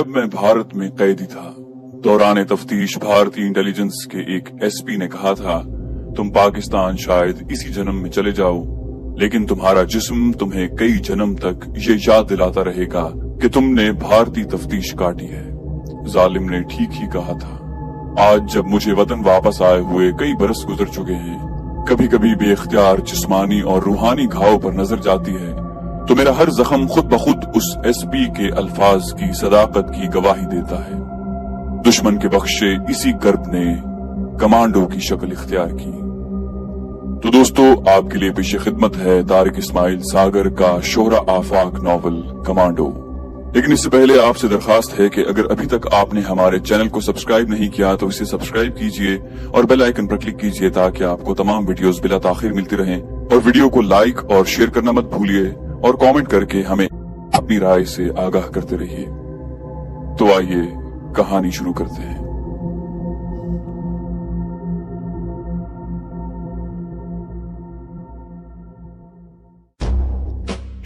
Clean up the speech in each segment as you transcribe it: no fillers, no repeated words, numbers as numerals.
जब मैं भारत में कैदी था, दौरान तफ्तीश भारतीय इंटेलिजेंस के एक एसपी ने कहा था, तुम पाकिस्तान शायद इसी जन्म में चले जाओ, लेकिन तुम्हारा जिस्म तुम्हें कई जन्म तक ये याद दिलाता रहेगा कि तुमने भारतीय तफ्तीश काटी है। जालिम ने ठीक ही कहा था। आज जब मुझे वतन वापस आए हुए कई बरस गुजर चुके हैं, कभी कभी बेख्तियार जिस्मानी और रूहानी घाव पर नजर जाती है, तो मेरा हर जख्म खुद ब खुद उस एसपी के अल्फाज की सदाकत की गवाही देता है। दुश्मन के बख्शे इसी गर्ब ने कमांडो की शक्ल इख्तियार की। तो दोस्तों, आपके लिए पेश खिदमत है तारिक इस्माइल सागर का शोहरा आफाक नॉवल कमांडो। लेकिन इससे पहले आपसे दरखास्त है कि अगर अभी तक आपने हमारे चैनल को सब्सक्राइब नहीं किया तो इसे सब्सक्राइब कीजिए और बेल आइकन पर क्लिक कीजिए ताकि आपको तमाम वीडियोस बिला ताखिर मिलती रहें। और वीडियो को लाइक और शेयर करना मत भूलिए और कमेंट करके हमें अपनी राय से आगाह करते रहिए। तो आइए कहानी शुरू करते हैं।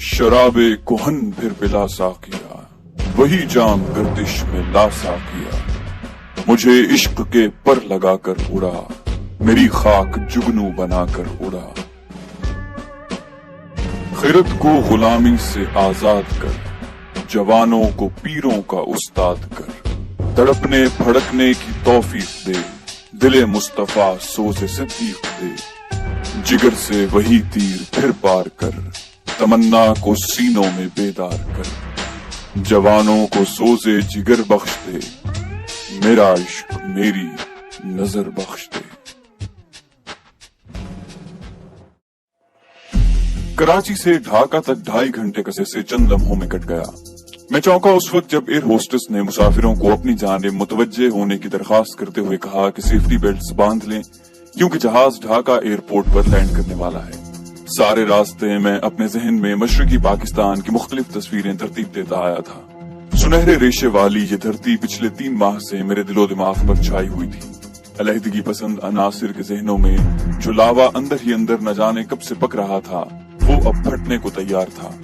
शराबे कुहन फिर पिला साकिया, वही जाम गर्दिश में ला साकिया। मुझे इश्क के पर लगाकर उड़ा, मेरी खाक जुगनू बनाकर उड़ा। खिरत को गुलामी से आजाद कर, जवानों को पीरों का उस्ताद कर। तड़पने फड़कने की तौफीक दे, दिले मुस्तफा सोज़े सिद्दीक दे। जिगर से वही तीर फिर पार कर, तमन्ना को सीनों में बेदार कर। जवानों को सोज़े जिगर बख्श दे, मेरा इश्क मेरी नजर बख्श दे। कराची से ढाका तक 2.5 घंटे का से चंद लम्हों में कट गया। मैं चौंका उस वक्त जब एयर होस्टेस ने मुसाफिरों को अपनी जानिब मुतवज्जे होने की दरखास्त करते हुए कहा कि सेफ्टी बेल्ट्स बांध लें, क्योंकि जहाज ढाका एयरपोर्ट पर लैंड करने वाला है। सारे रास्ते मैं अपने जहन में मशरकी पाकिस्तान की मुख्तलिफ तस्वीरें तरतीब देता आया था। सुनहरे रेशे वाली ये धरती पिछले 3 माह से मेरे दिलो दिमाग पर छाई हुई थी। अलहदगी पसंद अनासिर के जहनों में जो लावा अंदर ही अंदर न जाने कब से पक रहा था, वो अब फटने को तैयार था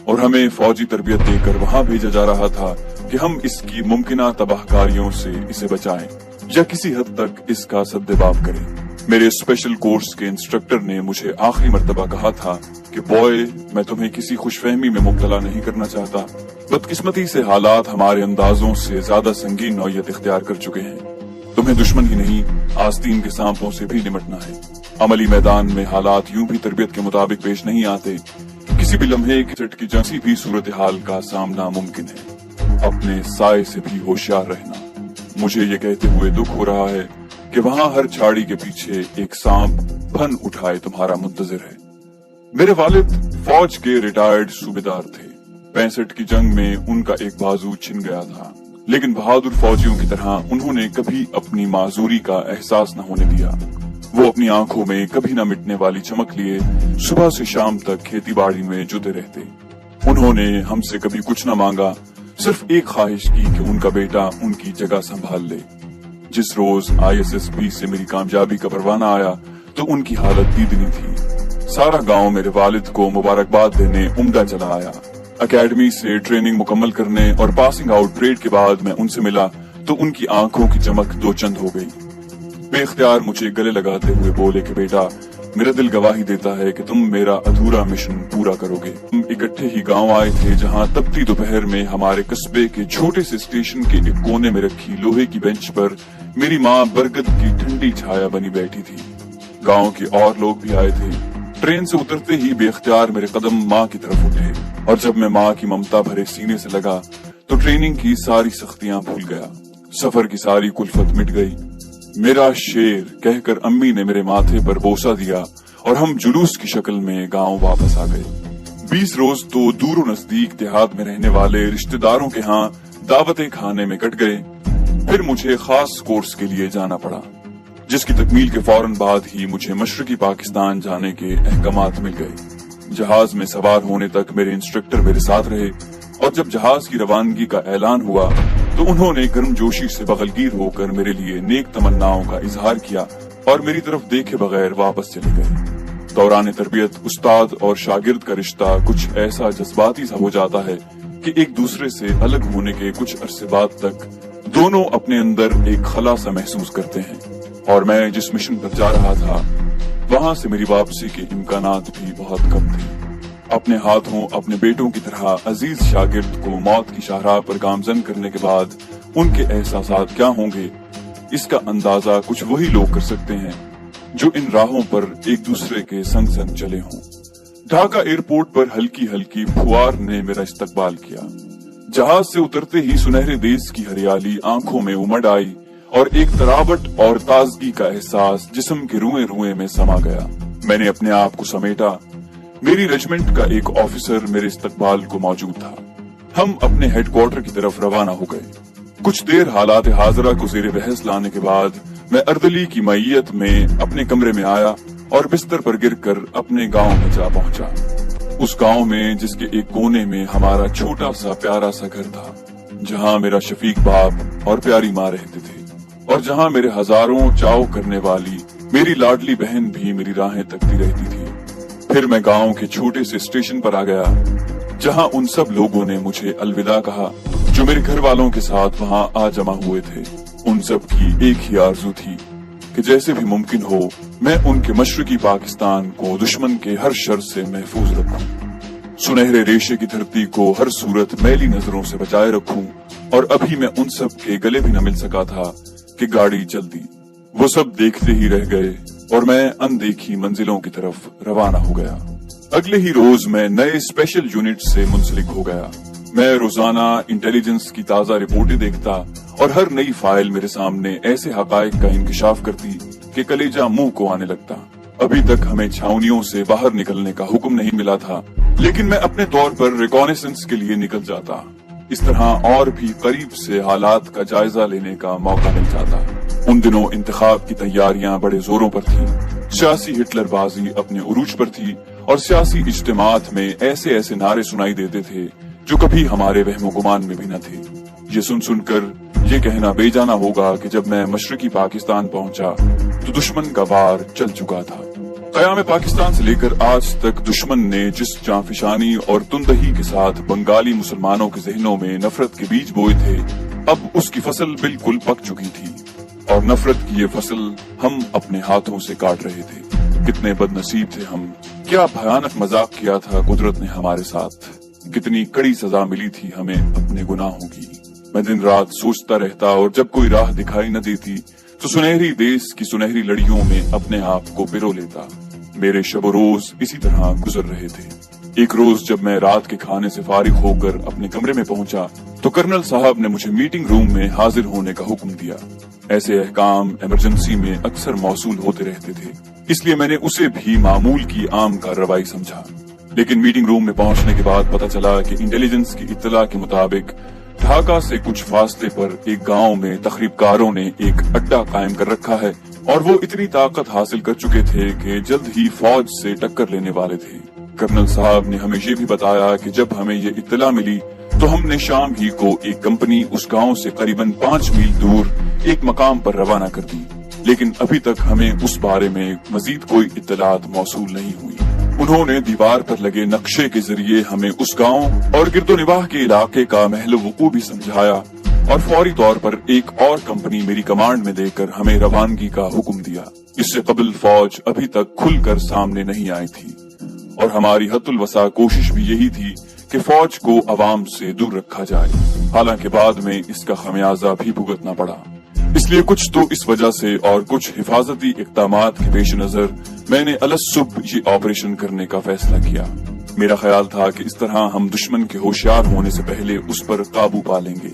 और हमें फौजी तरबियत देकर वहां भेजा जा रहा था कि हम इसकी मुमकिना तबाहकारियों से इसे बचाएं या किसी हद तक इसका सद्देबाब करें। मेरे स्पेशल कोर्स के इंस्ट्रक्टर ने मुझे आखिरी मर्तबा कहा था कि बॉय, मैं तुम्हें किसी खुशफहमी में मुब्तला नहीं करना चाहता। बदकिस्मती से हालात हमारे अंदाजों से ज्यादा संगीन नौयत इख्तियार कर चुके हैं। तुम्हें दुश्मन ही नहीं, आस्तीन के सांपों से भी निमटना है। अमली मैदान में हालात यूं भी तरबियत के मुताबिक पेश नहीं आते। किसी भी लम्हे की जैसी भी सूरत हाल का सामना मुमकिन है। अपने साए से भी होशियार रहना। मुझे ये कहते हुए दुख हो रहा है कि वहाँ हर झाड़ी के पीछे एक सांप फन उठाए तुम्हारा मुंतजिर है। मेरे वालिद फौज के रिटायर्ड सूबेदार थे। 65 की जंग में उनका एक बाजू छिन गया था, लेकिन बहादुर फौजियों की तरह उन्होंने कभी अपनी माजूरी का एहसास न होने दिया। वो अपनी आंखों में कभी न मिटने वाली चमक लिए सुबह से शाम तक खेती बाड़ी में जुटे रहते। उन्होंने हमसे कभी कुछ न मांगा, सिर्फ एक ख्वाहिश की कि उनका बेटा उनकी जगह संभाल ले। जिस रोज ISSB से मेरी कामयाबी का परवाना आया तो उनकी हालत दीदनी थी। सारा गांव मेरे वालिद को मुबारकबाद देने उमदा चला आया। अकेडमी से ट्रेनिंग मुकम्मल करने और पासिंग आउट परेड के बाद मैं उनसे मिला तो उनकी आंखों की चमक दो चंद हो गई। बेख्तियार मुझे गले लगाते हुए बोले कि बेटा, मेरा दिल गवाही देता है कि तुम मेरा अधूरा मिशन पूरा करोगे। हम इकट्ठे ही गांव आए थे, जहां तपती दोपहर में हमारे कस्बे के छोटे से स्टेशन के एक कोने में रखी लोहे की बेंच पर मेरी माँ बरगद की ठंडी छाया बनी बैठी थी। गांव के और लोग भी आए थे। ट्रेन से उतरते ही बेख्तियार मेरे कदम माँ की तरफ उठे और जब मैं माँ की ममता भरे सीने से लगा तो ट्रेनिंग की सारी सख्तियां भूल गया। सफर की सारी कुल्फत मिट गई। मेरा शेर कहकर अम्मी ने मेरे माथे पर बोसा दिया और हम जुलूस की शक्ल में गांव वापस आ गए। 20 रोज तो दूर नजदीक देहात में रहने वाले रिश्तेदारों के यहाँ दावतें खाने में कट गए। फिर मुझे खास कोर्स के लिए जाना पड़ा, जिसकी तकमील के फौरन बाद ही मुझे मशरकी पाकिस्तान जाने के अहकामात मिल गए। जहाज में सवार होने तक मेरे इंस्ट्रक्टर मेरे साथ रहे और जब जहाज की रवानगी का ऐलान हुआ तो उन्होंने गर्मजोशी से बगलगीर होकर मेरे लिए नेक तमन्नाओं का इजहार किया और मेरी तरफ देखे बगैर वापस चले गए। दौरान तरबियत उस्ताद और शागिर्द का रिश्ता कुछ ऐसा जज्बाती सा हो जाता है कि एक दूसरे से अलग होने के कुछ अरसे बाद तक दोनों अपने अंदर एक खला सा महसूस करते हैं। और मैं जिस मिशन पर जा रहा था वहां से मेरी वापसी के इम्कानात भी बहुत कम थे। अपने हाथों अपने बेटों की तरह अजीज शागिर्द को मौत की शाहराह पर गामजन करने के बाद उनके एहसासात क्या होंगे, इसका अंदाजा कुछ वही लोग कर सकते हैं जो इन राहों पर एक दूसरे के संग संग चले हों। ढाका एयरपोर्ट पर हल्की हल्की फुआर ने मेरा इस्तकबाल किया। जहाज से उतरते ही सुनहरे देश की हरियाली आंखों में उमड़ आई और एक तरावट और ताजगी का एहसास जिस्म के रुएं रुएं में समा गया। मैंने अपने आप को समेटा। मेरी रेजिमेंट का एक ऑफिसर मेरे इस्तकबाल को मौजूद था। हम अपने हेडक्वार्टर की तरफ रवाना हो गए। कुछ देर हालात हाजरा को ज़ेरे बहस लाने के बाद मैं अर्दली की मैयत में अपने कमरे में आया और बिस्तर पर गिरकर अपने गांव में जा पहुंचा। उस गांव में जिसके एक कोने में हमारा छोटा सा प्यारा सा घर था, जहां मेरा शफीक बाप और प्यारी माँ रहते थे और जहां मेरे हजारों चाव करने वाली मेरी लाडली बहन भी मेरी राहें तकती रहती थी। फिर मैं गांव के छोटे से स्टेशन पर आ गया, जहां उन सब लोगों ने मुझे अलविदा कहा जो मेरे घर वालों के साथ वहां आ जमा हुए थे। उन सब की एक ही आरजू थी कि जैसे भी मुमकिन हो मैं उनके मशरकी पाकिस्तान को दुश्मन के हर शर से महफूज रखूं, सुनहरे रेशे की धरती को हर सूरत मैली नजरों से बचाए रखूं। और अभी मैं उन सब के गले भी न मिल सका था कि गाड़ी चल दी। वो सब देखते ही रह गए और मैं अनदेखी मंजिलों की तरफ रवाना हो गया। अगले ही रोज मैं नए स्पेशल यूनिट से मुंसलिक हो गया। मैं रोजाना इंटेलिजेंस की ताजा रिपोर्टें देखता और हर नई फाइल मेरे सामने ऐसे हकायक का इंकशाफ करती कि कलेजा मुंह को आने लगता। अभी तक हमें छावनियों से बाहर निकलने का हुक्म नहीं मिला था, लेकिन मैं अपने तौर पर रिकॉनेसेंस के लिए निकल जाता। इस तरह और भी करीब से हालात का जायजा लेने का मौका मिल जाता। उन दिनों इंतखाब की तैयारियां बड़े जोरों पर थी। सियासी हिटलरबाजी अपने उरूज पर थी और सियासी इज्तिमात में ऐसे ऐसे नारे सुनाई देते थे जो कभी हमारे वहमो गुमान में भी न थे। ये सुन सुनकर ये कहना बेजाना होगा कि जब मैं मशरकी पाकिस्तान पहुंचा तो दुश्मन का वार चल चुका था। क़याम पाकिस्तान से लेकर आज तक दुश्मन ने जिस जांफिशानी और तुंदही के साथ बंगाली मुसलमानों के जहनों में नफरत के बीज बोए थे, अब उसकी फसल बिल्कुल पक चुकी थी और नफरत की ये फसल हम अपने हाथों से काट रहे थे। कितने बदनसीब थे हम, क्या भयानक मजाक किया था कुदरत ने हमारे साथ, कितनी कड़ी सजा मिली थी हमें अपने गुनाहों की। मैं दिन रात सोचता रहता और जब कोई राह दिखाई न देती तो सुनहरी देश की सुनहरी लड़ियों में अपने आप को पिरो लेता। मेरे शब रोज इसी तरह गुजर रहे थे। एक रोज जब मैं रात के खाने से फारिग होकर अपने कमरे में पहुंचा तो कर्नल साहब ने मुझे मीटिंग रूम में हाजिर होने का हुक्म दिया। ऐसे अहकाम इमरजेंसी में अक्सर मौसूल होते रहते थे, इसलिए मैंने उसे भी मामूल की आम कार्रवाई समझा। लेकिन मीटिंग रूम में पहुंचने के बाद पता चला कि इंटेलिजेंस की इत्तला के मुताबिक ढाका से कुछ फासले पर एक गांव में तखरीबकारों ने एक अड्डा कायम कर रखा है और वो इतनी ताकत हासिल कर चुके थे कि जल्द ही फौज से टक्कर लेने वाले थे। कर्नल साहब ने हमें ये भी बताया कि जब हमें ये इत्तला मिली तो हमने शाम ही को एक कंपनी उस गांव से करीबन 5 मील दूर एक मकाम पर रवाना कर दी, लेकिन अभी तक हमें उस बारे में मजीद कोई इत्तलात मौसूल नहीं हुई। उन्होंने दीवार पर लगे नक्शे के जरिए हमें उस गांव और गिरदोनिवाह के इलाके का महलो वकूअ भी समझाया और फौरी तौर पर एक और कंपनी मेरी कमांड में देकर हमें रवानगी का हुक्म दिया। इससे कबल फौज अभी तक खुलकर सामने नहीं आई थी और हमारी हद्दुल वसा कोशिश भी यही थी कि फौज को अवाम से दूर रखा जाए। हालांकि बाद में इसका खमियाजा भी भुगतना पड़ा। इसलिए कुछ तो इस वजह से और कुछ हिफाजती इक़दामात के पेश नजर मैंने अलसुब ये ऑपरेशन करने का फैसला किया। मेरा ख्याल था कि इस तरह हम दुश्मन के होशियार होने से पहले उस पर काबू पा लेंगे।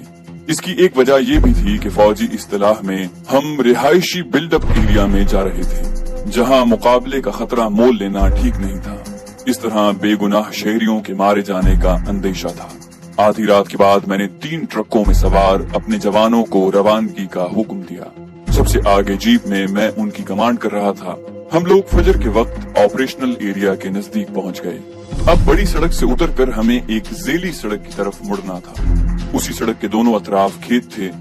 इसकी एक वजह यह भी थी कि फौजी इस्तिलाह में हम रिहायशी बिल्डअप एरिया में जा रहे थे, जहां मुकाबले का खतरा मोल लेना ठीक नहीं था। इस तरह बेगुनाह शहरियों के मारे जाने का अंदेशा था। आधी रात के बाद मैंने 3 ट्रकों में सवार अपने जवानों को रवानगी का हुक्म दिया। सबसे आगे जीप में मैं उनकी कमांड कर रहा था। हम लोग फजर के वक्त ऑपरेशनल एरिया के नजदीक पहुंच गए। अब बड़ी सड़क से उतरकर हमें एक ज़ेली सड़क की तरफ मुड़ना था। उसी सड़क के दोनों अतराफ खेत थे।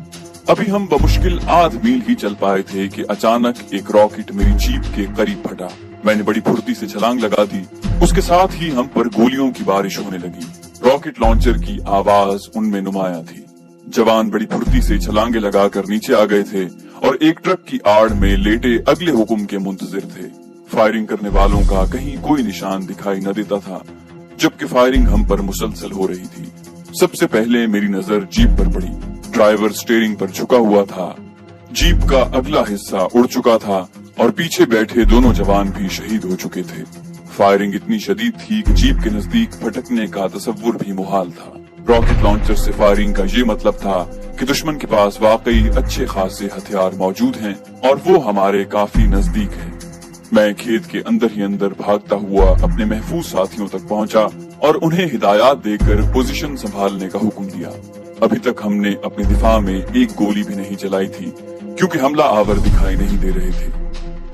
अभी हम बमुश्किल आध मील ही चल पाए थे कि अचानक एक रॉकेट मेरी जीप के करीब फटा। मैंने बड़ी फुर्ती से छलांग लगा दी। उसके साथ ही हम पर गोलियों की बारिश होने लगी। रॉकेट लॉन्चर की आवाज उनमें नुमाया थी। जवान बड़ी फुर्ती से छलांगे लगाकर नीचे आ गए थे और एक ट्रक की आड़ में लेटे अगले हुक्म के मुंतजिर थे। फायरिंग करने वालों का कहीं कोई निशान दिखाई न देता था, जबकि फायरिंग हम पर मुसलसल हो रही थी। सबसे पहले मेरी नजर जीप पर पड़ी। ड्राइवर स्टीयरिंग पर झुका हुआ था। जीप का अगला हिस्सा उड़ चुका था और पीछे बैठे दोनों जवान भी शहीद हो चुके थे। फायरिंग इतनी शदीद थी कि जीप के नजदीक फटकने का तसव्वुर भी मुहाल था। रॉकेट लॉन्चर से फायरिंग का ये मतलब था कि दुश्मन के पास वाकई अच्छे खासे हथियार मौजूद हैं और वो हमारे काफी नजदीक हैं। मैं खेत के अंदर ही अंदर भागता हुआ अपने महफूज साथियों तक पहुंचा और उन्हें हिदायत देकर पोजीशन संभालने का हुक्म दिया। अभी तक हमने अपने दिफा में एक गोली भी नहीं चलाई थी, क्योंकि हमला आवर दिखाई नहीं दे रहे थे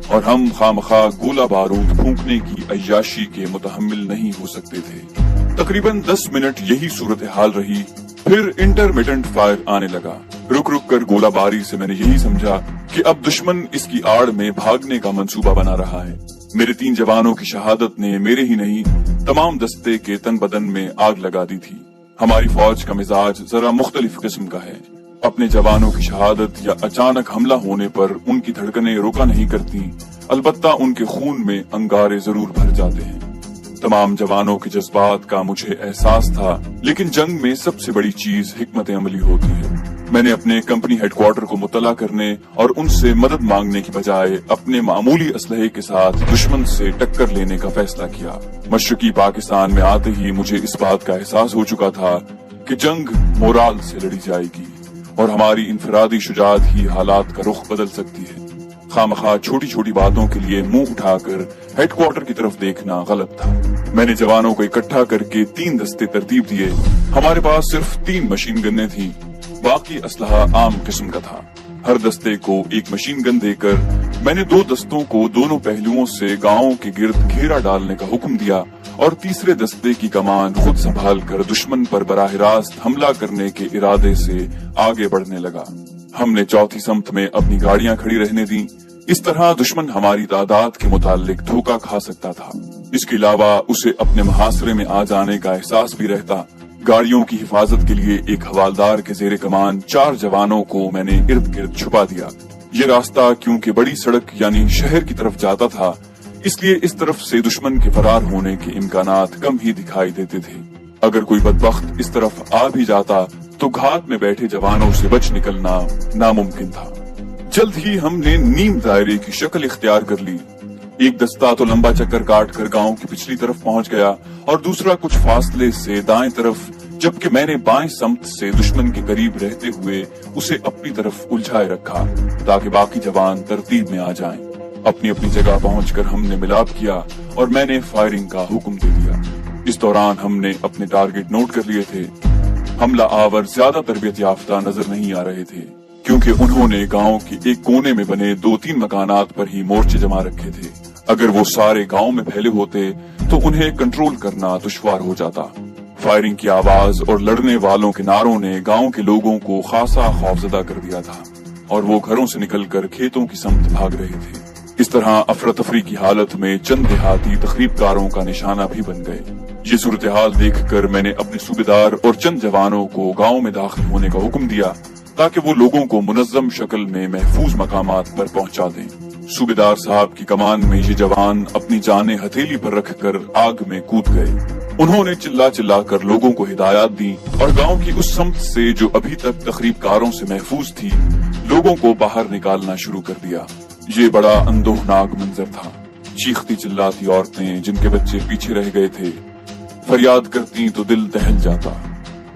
और हम खामखा गोला बारूद फूंकने की अय्याशी के मुतहम्मिल नहीं हो सकते थे। तकरीबन 10 मिनट यही सूरत हाल रही, फिर इंटरमिटेंट फायर आने लगा। रुक रुक कर गोलाबारी से मैंने यही समझा कि अब दुश्मन इसकी आड़ में भागने का मंसूबा बना रहा है। मेरे 3 जवानों की शहादत ने मेरे ही नहीं तमाम दस्ते के तन बदन में आग लगा दी थी। हमारी फौज का मिजाज जरा मुख्तलिफ किस्म का है। अपने जवानों की शहादत या अचानक हमला होने पर उनकी धड़कनें रुका नहीं करती, अलबत्ता उनके खून में अंगारे जरूर भर जाते हैं। तमाम जवानों के जज्बात का मुझे एहसास था, लेकिन जंग में सबसे बड़ी चीज हिकमत अमली होती है। मैंने अपने कंपनी हेडक्वार्टर को मुतला करने और उनसे मदद मांगने की बजाय अपने मामूली असलहे के साथ दुश्मन से टक्कर लेने का फैसला किया। मशरकी पाकिस्तान में आते ही मुझे इस बात का एहसास हो चुका था कि जंग मोराल से लड़ी जाएगी और हमारी इनफरादी शुजाअत ही हालात का रुख बदल सकती है। खामखा छोटी छोटी बातों के लिए मुंह उठाकर हेडक्वार्टर की तरफ देखना गलत था। मैंने जवानों को इकट्ठा करके 3 दस्ते तरतीब दिए। हमारे पास सिर्फ 3 मशीन गन्नें थी, बाकी असलहा आम किस्म का था। हर दस्ते को एक मशीन गन देकर मैंने 2 दस्तों को दोनों पहलुओं से गांवों के गिर्द घेरा डालने का हुक्म दिया और तीसरे दस्ते की कमान खुद संभाल कर दुश्मन पर बराह रास्त हमला करने के इरादे से आगे बढ़ने लगा। हमने चौथी समत में अपनी गाड़ियां खड़ी रहने दी। इस तरह दुश्मन हमारी तादाद के मुतालिक धोखा खा सकता था। इसके अलावा उसे अपने मुहासरे में आ जाने का एहसास भी रहता। गाड़ियों की हिफाजत के लिए एक हवालदार के जेरे कमान 4 जवानों को मैंने इर्द गिर्द छुपा दिया। ये रास्ता क्योंकि बड़ी सड़क यानी शहर की तरफ जाता था, इसलिए इस तरफ से दुश्मन के फरार होने के इम्कानात कम ही दिखाई देते थे। अगर कोई बदबख्त इस तरफ आ भी जाता तो घात में बैठे जवानों से बच निकलना नामुमकिन था। जल्द ही हमने नीम दायरे की शक्ल इख्तियार कर ली। एक दस्ता तो लंबा चक्कर काट कर गांव की पिछली तरफ पहुंच गया और दूसरा कुछ फासले से दाएं तरफ, जबकि मैंने बाएं समत से दुश्मन के करीब रहते हुए उसे अपनी तरफ उलझाए रखा ताकि बाकी जवान तरतीब में आ जाएं। अपनी अपनी जगह पहुंचकर हमने मिलाप किया और मैंने फायरिंग का हुक्म दे दिया। इस दौरान हमने अपने टारगेट नोट कर लिए थे। हमला आवर ज्यादा तरबियत याफ्ता नजर नहीं आ रहे थे, क्योंकि उन्होंने गांव के एक कोने में बने 2-3 मकानात पर ही मोर्चे जमा रखे थे। अगर वो सारे गांव में फैले होते तो उन्हें कंट्रोल करना दुश्वार हो जाता। फायरिंग की आवाज और लड़ने वालों के नारों ने गांव के लोगों को खासा खौफजदा कर दिया था और वो घरों से निकलकर खेतों की समत भाग रहे थे। इस तरह अफरा तफरी की हालत में चंद देहाती तखरीबकारों का निशाना भी बन गए। ये सूरत हाल देखकर मैंने अपने सूबेदार और चंद जवानों को गांव में दाखिल होने का हुक्म दिया ताकि वो लोगों को मुनज़्ज़म शक्ल में महफूज मकामात पर पहुंचा दें। सूबेदार साहब की कमान में ये जवान अपनी जानें हथेली पर रखकर आग में कूद गए। उन्होंने चिल्ला चिल्ला कर लोगों को हिदायत दी और गांव की उस समत से जो अभी तक तखरीबकारों से महफूज थी, लोगों को बाहर निकालना शुरू कर दिया। ये बड़ा अंदोहनाक मंजर था। चीखती चिल्लाती औरतें जिनके बच्चे पीछे रह गए थे फरियाद करती तो दिल दहल जाता।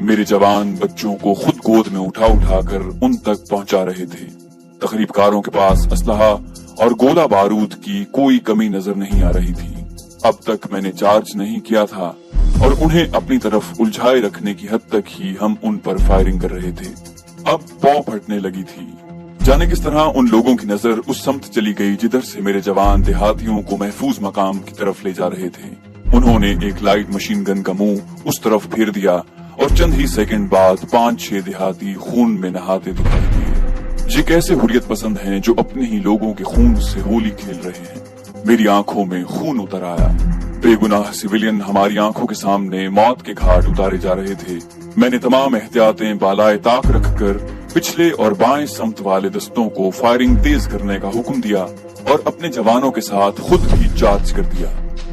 मेरे जवान बच्चों को खुद गोद में उठा उठाकर उन तक पहुंचा रहे थे। तखरीबकारों के पास असलहा और गोला बारूद की कोई कमी नजर नहीं आ रही थी। अब तक मैंने चार्ज नहीं किया था और उन्हें अपनी तरफ उलझाए रखने की हद तक ही हम उन पर फायरिंग कर रहे थे। अब पौ फटने लगी थी। जाने किस तरह उन लोगों की नजर उस समत चली गई जिधर से मेरे जवान देहातियों को महफूज मकाम की तरफ ले जा रहे थे। उन्होंने एक लाइट मशीन गन का मुंह उस तरफ फेर दिया और चंद ही सेकंड बाद 5-6 देहाती खून में नहाते दिखाई दिए। ये कैसे हुर्रियत पसंद हैं जो अपने ही लोगों के खून से होली खेल रहे हैं। मेरी आंखों में खून उतर आया। बेगुनाह सिविलियन हमारी आंखों के सामने मौत के घाट उतारे जा रहे थे। मैंने तमाम एहतियातें बालाए ताक रखकर पिछले और बाएं समत वाले दस्तों को फायरिंग तेज करने का हुक्म दिया और अपने जवानों के साथ खुद भी चार्ज कर दिया।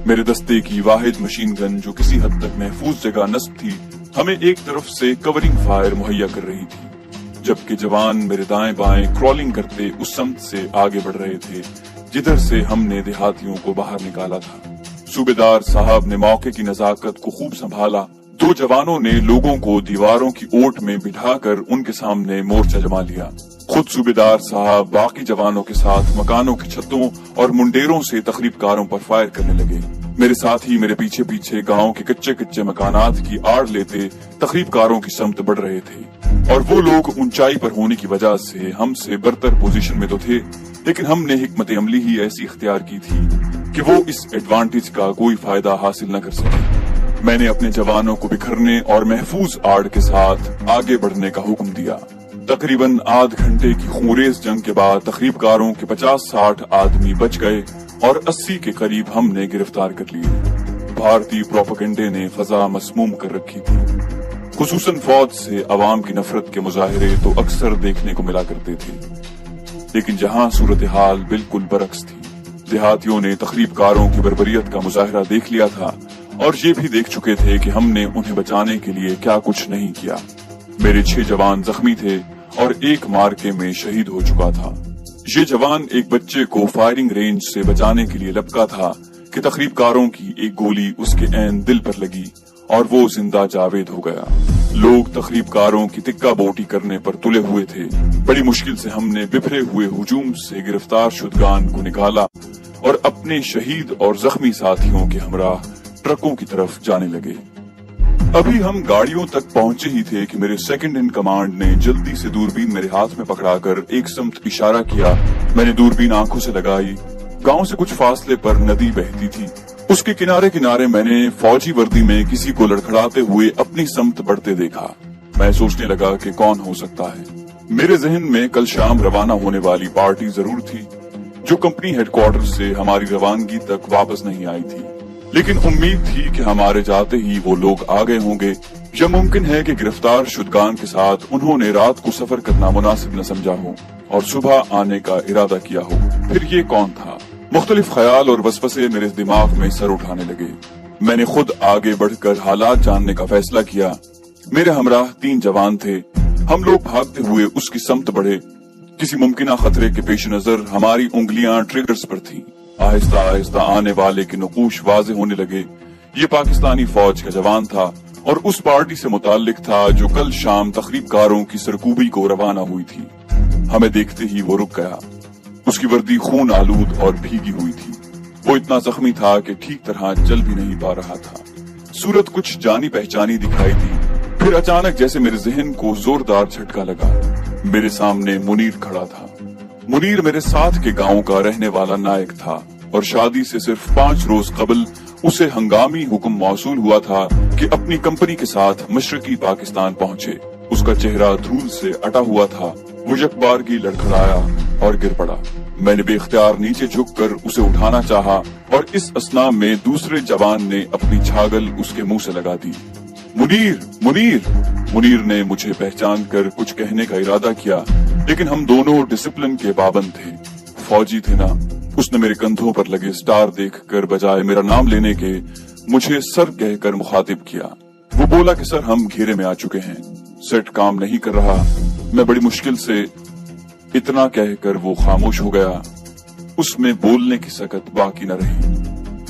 मेरे दस्ते की वाहिद मशीन गन, जो किसी हद तक महफूज जगह नस्ब थी, हमें एक तरफ से कवरिंग फायर मुहैया कर रही थी, जबकि जवान मेरे दाएं बाएं क्रॉलिंग करते उस समत से आगे बढ़ रहे थे जिधर से हमने देहातियों को बाहर निकाला था। सूबेदार साहब ने मौके की नजाकत को खूब संभाला। 2 जवानों ने लोगों को दीवारों की ओट में बिठाकर उनके सामने मोर्चा जमा लिया। खुद सूबेदार साहब बाकी जवानों के साथ मकानों की छतों और मुंडेरों से तखरीबकारों पर फायर करने लगे। मेरे साथ ही मेरे पीछे पीछे गांव के कच्चे कच्चे मकानात की आड़ लेते तखरीबकारों की समत बढ़ रहे थे, और वो लोग ऊंचाई पर होने की वजह से हमसे बरतर पोजीशन में तो थे, लेकिन हमने हिकमत अमली ही ऐसी इख्तियार की थी कि वो इस एडवांटेज का कोई फायदा हासिल न कर सके। मैंने अपने जवानों को बिखरने और महफूज आड़ के साथ आगे बढ़ने का हुक्म दिया। तकरीबन आध घंटे की खूंरेज जंग के बाद तखरीबकारों के 50-60 आदमी बच गए और 80 के करीब हमने गिरफ्तार कर लिए। भारतीय प्रोपेगेंडे ने फजा मसमूम कर रखी थी। खुसूसन फौज से अवाम की नफरत के मुजाहिरे तो अक्सर देखने को मिला करते थे, लेकिन जहां सूरत हाल बिल्कुल बरक्स थी। देहातियों ने तखरीबकारों की बर्बरियत का मुजाहिरा देख लिया था और ये भी देख चुके थे कि हमने उन्हें बचाने के लिए क्या कुछ नहीं किया। मेरे 6 जवान जख्मी थे और एक मार्के में शहीद हो चुका था। ये जवान एक बच्चे को फायरिंग रेंज से बचाने के लिए लपका था कि तखरीबकारों की एक गोली उसके ऐन दिल पर लगी और वो जिंदा जावेद हो गया। लोग तखरीबकारों की तिक्का बोटी करने पर तुले हुए थे। बड़ी मुश्किल से हमने बिखरे हुए हुजूम से गिरफ्तार शुदगान को निकाला और अपने शहीद और जख्मी साथियों के हमराह ट्रकों की तरफ जाने लगे। अभी हम गाड़ियों तक पहुंचे ही थे कि मेरे सेकंड इन कमांड ने जल्दी से दूरबीन मेरे हाथ में पकड़ाकर एक समत इशारा किया। मैंने दूरबीन आंखों से लगाई। गांव से कुछ फासले पर नदी बहती थी। उसके किनारे किनारे मैंने फौजी वर्दी में किसी को लड़खड़ाते हुए अपनी समत बढ़ते देखा। मैं सोचने लगा कि कौन हो सकता है। मेरे जहन में कल शाम रवाना होने वाली पार्टी जरूर थी, जो कंपनी हेडक्वार्टर से हमारी रवानगी तक वापस नहीं आई थी, लेकिन उम्मीद थी कि हमारे जाते ही वो लोग आ गए होंगे। यह मुमकिन है कि गिरफ्तार शुदगान के साथ उन्होंने रात को सफर करना मुनासिब न समझा हो और सुबह आने का इरादा किया हो। फिर ये कौन था? मुख्तलिफ ख्याल और वसवसे मेरे दिमाग में सर उठाने लगे। मैंने खुद आगे बढ़कर हालात जानने का फैसला किया। मेरे हमराह 3 जवान थे। हम लोग भागते हुए उसकी समत बढ़े। किसी मुमकिन खतरे के पेश नजर हमारी उंगलियां ट्रिगर्स पर थीं। आहिस्ता आहिस्ता आने वाले के नकूश वाजे होने लगे। ये पाकिस्तानी फौज का जवान था और उस पार्टी से मुताल्लिक था जो कल शाम तखरीबकारों की सरकूबी को रवाना हुई थी। हमें देखते ही वो रुक गया। उसकी वर्दी खून आलूद और भीगी हुई थी। वो इतना जख्मी था कि ठीक तरह चल भी नहीं पा रहा था। सूरत कुछ जानी पहचानी दिखाई दी। फिर अचानक जैसे मेरे जहन को जोरदार झटका लगा। मेरे सामने मुनीर खड़ा था। मुनीर मेरे साथ के गांव का रहने वाला नायक था और शादी से सिर्फ 5 रोज कबल उसे हंगामी हुक्म मौसूल हुआ था कि अपनी कंपनी के साथ मशरकी पाकिस्तान पहुंचे। उसका चेहरा धूल से अटा हुआ था। वो यकबारगी लड़खड़ाया और गिर पड़ा। मैंने बेख्तियार नीचे झुककर उसे उठाना चाहा और इस असना में दूसरे जवान ने अपनी छागल उसके मुंह से लगा दी। मुनीर, मुनीर! मुनीर ने मुझे पहचान कर कुछ कहने का इरादा किया, लेकिन हम दोनों डिसिप्लिन के पाबंद थे। फौजी थे ना। उसने मेरे कंधों पर लगे स्टार देखकर बजाय मेरा नाम लेने के मुझे सर कहकर मुखातिब किया। वो बोला कि सर, हम घेरे में आ चुके हैं। सेट काम नहीं कर रहा। मैं बड़ी मुश्किल से इतना कहकर वो खामोश हो गया। उसमें बोलने की सकत बाकी न रही।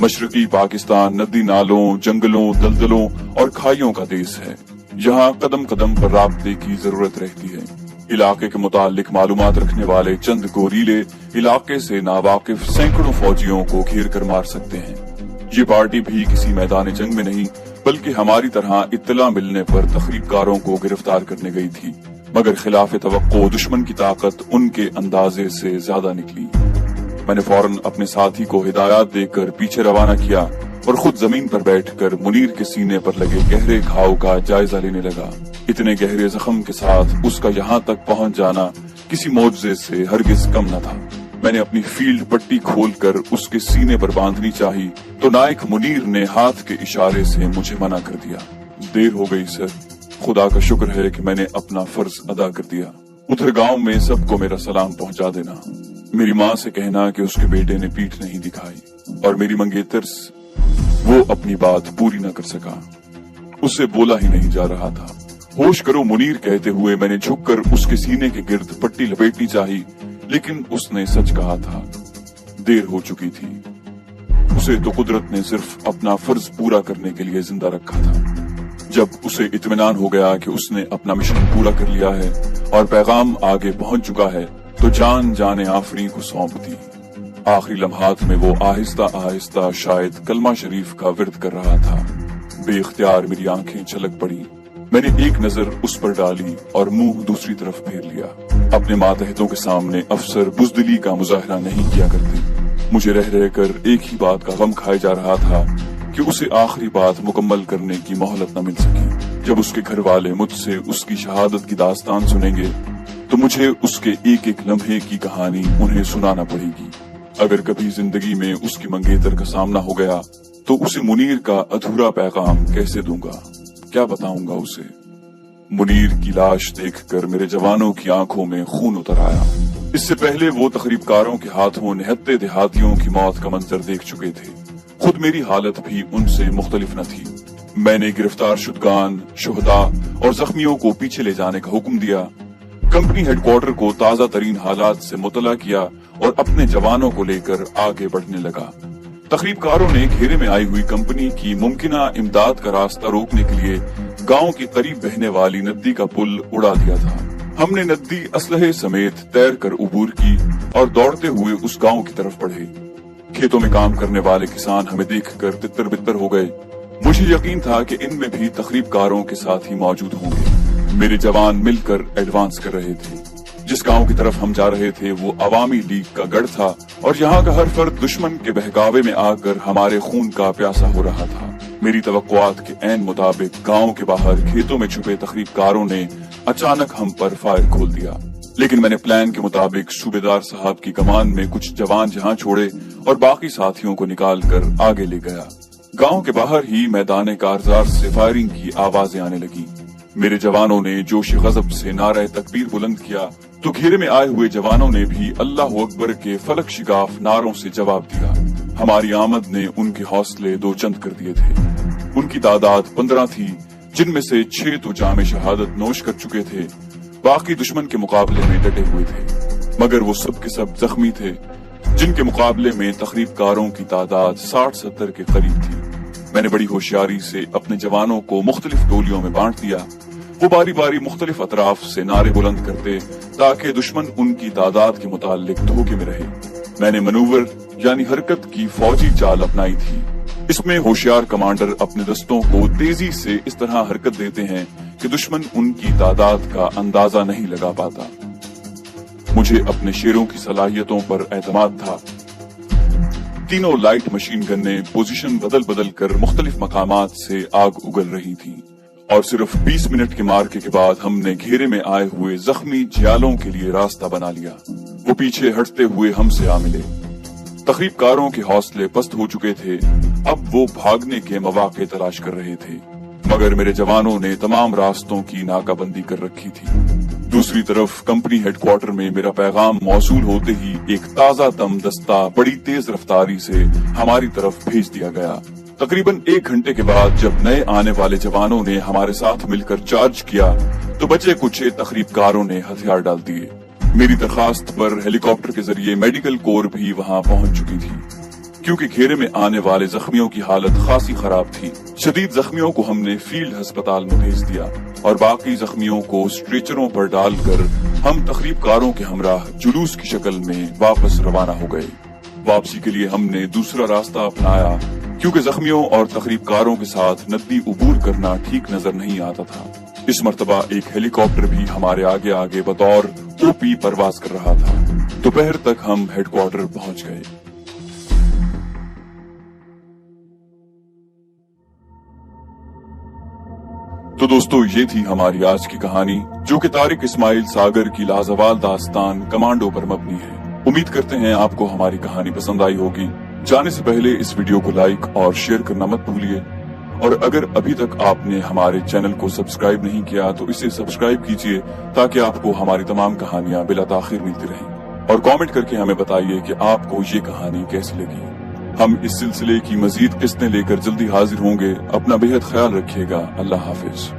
मशरकी पाकिस्तान नदी नालों, जंगलों, दलदलों और खाइयों का देश है। यहाँ कदम कदम पर राब्ते की जरूरत रहती है। इलाके के मुतालिक मालूमात रखने वाले चंद गोरीले इलाके से नावाकिफ सैकड़ों फौजियों को घेर कर मार सकते हैं। ये पार्टी भी किसी मैदान जंग में नहीं, बल्कि हमारी तरह इत्तला मिलने पर तखरीबकारों को गिरफ्तार करने गई थी, मगर खिलाफ तवक्को दुश्मन की ताकत उनके अंदाजे से ज्यादा निकली। मैंने फौरन अपने साथी को हिदायत देकर पीछे रवाना किया और खुद जमीन पर बैठकर मुनीर के सीने पर लगे गहरे घाव का जायजा लेने लगा। इतने गहरे जख्म के साथ उसका यहाँ तक पहुँच जाना किसी मौजज़े से हरगिज कम न था। मैंने अपनी फील्ड पट्टी खोलकर उसके सीने पर बांधनी चाही तो नायक मुनीर ने हाथ के इशारे से मुझे मना कर दिया। देर हो गई सर, खुदा का शुक्र है कि मैंने अपना फर्ज अदा कर दिया। उधर गांव में सबको मेरा सलाम पहुंचा देना। मेरी माँ से कहना कि उसके बेटे ने पीठ नहीं दिखाई और मेरी मंगेतर वो अपनी बात पूरी न कर सका। उससे बोला ही नहीं जा रहा था। होश करो मुनीर कहते हुए मैंने झुककर उसके सीने के गिर्द पट्टी लपेटनी चाही, लेकिन उसने सच कहा था। देर हो चुकी थी। उसे तो कुदरत ने सिर्फ अपना फर्ज पूरा करने के लिए जिंदा रखा था। जब उसे इत्मीनान हो गया कि उसने अपना मिशन पूरा कर लिया है और पैगाम आगे पहुंच चुका है, तो जान जाने आफरी को सौंप दी। आखिरी लम्हात में वो आहिस्ता आहिस्ता शायद कलमा शरीफ का विर्द कर रहा था। बेइख्तियार मेरी आंखें छलक पड़ी। मैंने एक नजर उस पर डाली और मुंह दूसरी तरफ फेर लिया। अपने मातहतों के सामने अफसर बुजदिली का मुजाहरा नहीं किया करते। मुझे रह रहकर एक ही बात का गम खाए जा रहा था कि उसे आखिरी बात मुकम्मल करने की मोहलत न मिल सकी। जब उसके घर वाले मुझसे उसकी शहादत की दास्तान सुनेंगे तो मुझे उसके एक एक लम्हे की कहानी उन्हें सुनाना पड़ेगी। अगर कभी जिंदगी में उसकी मंगेतर का सामना हो गया तो उसे मुनीर का अधूरा पैगाम कैसे दूंगा, क्या बताऊंगा उसे। मुनीर की लाश देखकर मेरे जवानों की आंखों में खून उतर आया। इससे पहले वो तकरीबकारों के हाथों निहत्ते देहातियों की मौत का मंजर देख चुके थे। खुद मेरी हालत भी उनसे मुख्तलिफ न थी। मैंने गिरफ्तार शुदगान, शुहदा और जख्मियों को पीछे ले जाने का हुक्म दिया। कंपनी हेडक्वार्टर को ताजा तरीन हालात से मुतला किया और अपने जवानों को लेकर आगे बढ़ने लगा। तकरीबकारों ने घेरे में आई हुई कंपनी की मुमकिना इमदाद का रास्ता रोकने के लिए गांव के करीब बहने वाली नदी का पुल उड़ा दिया था। हमने नदी असलहे समेत तैर कर उबूर की और दौड़ते हुए उस गांव की तरफ बढ़े। खेतों में काम करने वाले किसान हमें देखकर तितर बितर हो गए। मुझे यकीन था कि इनमें भी तकरीबकारों के साथ ही मौजूद होंगे। मेरे जवान मिलकर एडवांस कर रहे थे। जिस गांव की तरफ हम जा रहे थे वो अवामी लीग का गढ़ था और यहाँ का हर फर्द दुश्मन के बहकावे में आकर हमारे खून का प्यासा हो रहा था। मेरी तवक्कुआत के ऐन मुताबिक गांव के बाहर खेतों में छुपे तकरीबकारों ने अचानक हम पर फायर खोल दिया। लेकिन मैंने प्लान के मुताबिक सूबेदार साहब की कमान में कुछ जवान जहाँ छोड़े और बाकी साथियों को निकाल कर आगे ले गया। गांव के बाहर ही मैदान कारजार से फायरिंग की आवाजें आने लगी। मेरे जवानों ने जोश गजब से नारे तकबीर बुलंद किया तो घेरे में आए हुए जवानों ने भी अल्लाह अकबर के फलक शिगाफ नारों से जवाब दिया। हमारी आमद ने उनके हौसले दो चंद कर दिए थे। उनकी तादाद 15 थी, जिनमें से 6 तो जामे शहादत नोश कर चुके थे। बाकी दुश्मन के मुकाबले में डटे हुए थे, मगर वो सब के सब जख्मी थे, जिनके मुकाबले में तकरीबकारों की तादाद 60-70 के करीब थी। मैंने बड़ी होशियारी से अपने जवानों को मुख्तलिफ टोलियों में बांट दिया। वो बारी बारी मुख्तलिफ अतराफ से नारे बुलंद करते ताकि दुश्मन उनकी तादाद के मुतालिक धोखे में रहे। मैंने मनूवर यानी हरकत की फौजी चाल अपनाई थी। इसमें होशियार कमांडर अपने दस्तों को तेजी से इस तरह हरकत देते हैं कि दुश्मन उनकी तादाद का अंदाजा नहीं लगा पाता। मुझे अपने शेरों की सलाहियतों पर एतमाद था। तीनों लाइट मशीन गन्ने पोजीशन बदल बदल कर मुख्तलिफ मकामात से आग उगल रही थी और सिर्फ 20 मिनट के मार्के के बाद हमने घेरे में आए हुए जख्मी जियालों के लिए रास्ता बना लिया। वो पीछे हटते हुए हमसे आ मिले। तकरीबकारों के हौसले पस्त हो चुके थे। अब वो भागने के मौके तलाश कर रहे थे, मगर मेरे जवानों ने तमाम रास्तों की नाकाबंदी कर रखी थी। दूसरी तरफ कंपनी हेडक्वार्टर में मेरा पैगाम मौसूल होते ही एक ताजा दम दस्ता बड़ी तेज रफ्तारी से हमारी तरफ भेज दिया गया। तकरीबन 1 घंटे के बाद जब नए आने वाले जवानों ने हमारे साथ मिलकर चार्ज किया तो बचे कुछ तकरीबकारों ने हथियार डाल दिए। मेरी दरखास्त पर हेलीकॉप्टर के जरिए मेडिकल कोर भी वहां पहुंच चुकी थी, क्योंकि घेरे में आने वाले जख्मियों की हालत खासी खराब थी। शदीद जख्मियों को हमने फील्ड अस्पताल में भेज दिया और बाकी जख्मियों को स्ट्रेचरों पर डालकर हम तकरीबकारों के हमराह जुलूस की शक्ल में वापस रवाना हो गए। वापसी के लिए हमने दूसरा रास्ता अपनाया, क्योंकि जख्मियों और तकरीबकारों के साथ नदी उबूर करना ठीक नजर नहीं आता था। इस मर्तबा एक हेलीकॉप्टर भी हमारे आगे आगे बतौर ओपी परवाज कर रहा था। दोपहर तक हम हेडक्वार्टर पहुंच गए। तो दोस्तों, ये थी हमारी आज की कहानी, जो कि तारिक इस्माइल सागर की लाजवाल दास्तान कमांडो पर मबनी है। उम्मीद करते हैं आपको हमारी कहानी पसंद आई होगी। जाने से पहले इस वीडियो को लाइक और शेयर करना मत भूलिए, और अगर अभी तक आपने हमारे चैनल को सब्सक्राइब नहीं किया तो इसे सब्सक्राइब कीजिए ताकि आपको हमारी तमाम कहानियां बिला ताखिर मिलती रहें। और कमेंट करके हमें बताइए कि आपको ये कहानी कैसी लगी। हम इस सिलसिले की मजीद किस्तें लेकर जल्दी हाजिर होंगे। अपना बेहद ख्याल रखिएगा। अल्लाह हाफिज।